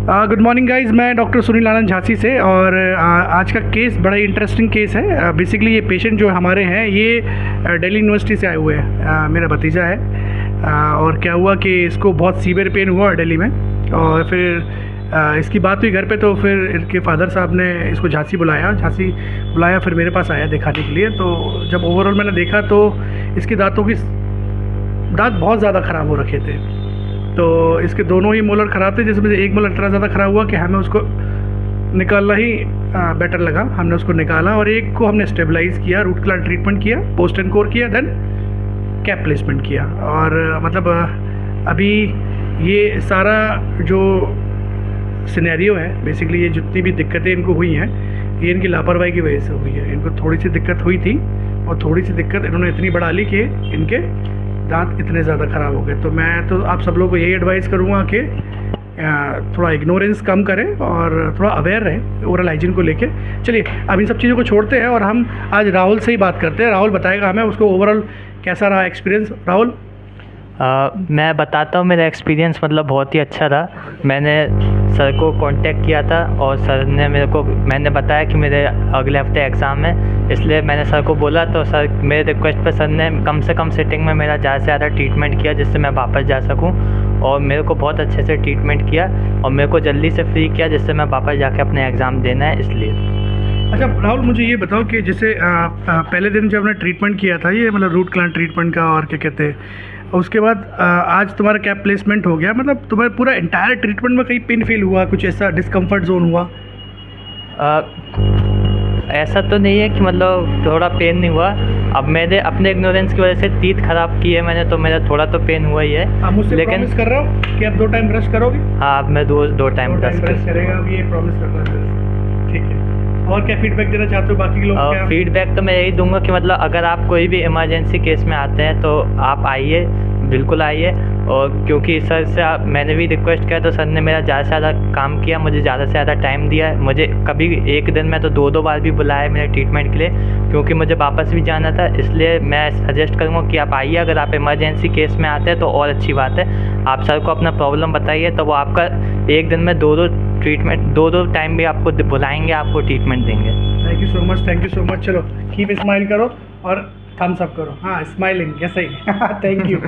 Good morning guys, मैं doctor Sunil आनंद झांसी से। और आज का केस बड़ा ही इंटरेस्टिंग केस है। बेसिकली ये पेशेंट जो हमारे हैं ये दिल्ली यूनिवर्सिटी से आए हुए हैं। मेरा भतीजा है। और क्या हुआ कि इसको बहुत सीवियर पेन हुआ दिल्ली में, और फिर इसकी बात हुई घर पे, तो फिर इनके फादर साहब ने इसको झांसी बुलाया, फिर मेरे पास आया दिखाने के लिए। तो जब ओवरऑल मैंने देखा तो इसके दांत बहुत ज़्यादा ख़राब हो रखे थे। तो इसके दोनों ही मोलर ख़राब थे, जिसमें से एक मोलर इतना ज़्यादा ख़राब हुआ कि हमें उसको निकालना ही बेटर लगा। हमने उसको निकाला और एक को हमने स्टेबलाइज़ किया, रूट कनाल ट्रीटमेंट किया, पोस्ट एंड कोर किया, देन कैप प्लेसमेंट किया। और मतलब अभी ये सारा जो सिनेरियो है, बेसिकली ये जितनी भी दिक्कतें इनको हुई हैं ये इनकी लापरवाही की वजह से हुई है। इनको थोड़ी सी दिक्कत हुई थी और थोड़ी सी दिक्कत इन्होंने इतनी बढ़ा ली कि इनके दांत इतने ज़्यादा ख़राब हो गए। तो मैं तो आप सब लोगों को यही एडवाइस करूँगा कि थोड़ा इग्नोरेंस कम करें और थोड़ा अवेयर रहें ओरल हाइजीन को लेके। चलिए अब इन सब चीज़ों को छोड़ते हैं और हम आज राहुल से ही बात करते हैं। राहुल बताएगा हमें उसको ओवरऑल कैसा रहा एक्सपीरियंस। राहुल। मैं बताता हूँ, मेरा एक्सपीरियंस मतलब बहुत ही अच्छा रहा। मैंने सर को कांटेक्ट किया था और सर ने मैंने बताया कि मेरे अगले हफ्ते एग्ज़ाम है, इसलिए मैंने सर को बोला। तो सर मेरे रिक्वेस्ट पर सर ने कम से कम सिटिंग में मेरा ज़्यादा से ज़्यादा ट्रीटमेंट किया, जिससे मैं वापस जा सकूँ। और मेरे को बहुत अच्छे से ट्रीटमेंट किया और मेरे को जल्दी से फ्री किया, जिससे मैं वापस जाके अपने एग्ज़ाम देना है, इसलिए। अच्छा राहुल, मुझे ये बताओ कि जैसे पहले दिन जब हमने ट्रीटमेंट किया था, ये मतलब रूट कनाल ट्रीटमेंट का और क्या कहते हैं, उसके बाद आज तुम्हारा कैप प्लेसमेंट हो गया, मतलब तुम्हारा पूरा इंटायर ट्रीटमेंट में कहीं पेन फील हुआ, कुछ ऐसा डिस्कम्फर्ट जोन हुआ? ऐसा तो नहीं है कि मतलब थोड़ा पेन नहीं हुआ। अब मेरे अपने इग्नोरेंस की वजह से टीथ ख़राब की है मैंने, तो मेरा थोड़ा तो पेन हुआ ही है। आप मुझसे लेकिन प्रॉमिस कर रहे हो कि आप 2 टाइम ब्रश करोगे? हाँ, अब मैं दो टाइम ब्रश करेगा, अब ये प्रॉमिस कर रहा है। ठीक है। और क्या फीडबैक देना चाहते हो बाकी लोगों को? फीडबैक तो मैं यही दूंगा कि मतलब अगर आप कोई भी इमरजेंसी केस में आते हैं तो आप आइए, बिल्कुल आइए। और क्योंकि सर से मैंने भी रिक्वेस्ट किया तो सर ने मेरा ज़्यादा से ज़्यादा काम किया, मुझे ज़्यादा से ज़्यादा टाइम दिया। मुझे कभी एक दिन में तो 2 बार भी बुलाया मेरे ट्रीटमेंट के लिए, क्योंकि मुझे वापस भी जाना था। इसलिए मैं सजेस्ट करूँगा कि आप आइए। अगर आप इमरजेंसी केस में आते हैं तो और अच्छी बात है। आप सर को अपना प्रॉब्लम बताइए तो वो आपका एक दिन में 2 ट्रीटमेंट 2 टाइम भी आपको बुलाएंगे, आपको ट्रीटमेंट देंगे। Thank you so much. चलो कीप स्माइल करो और थम्स अप करो। हाँ, स्माइलिंग, ऐसा ही। Thank you.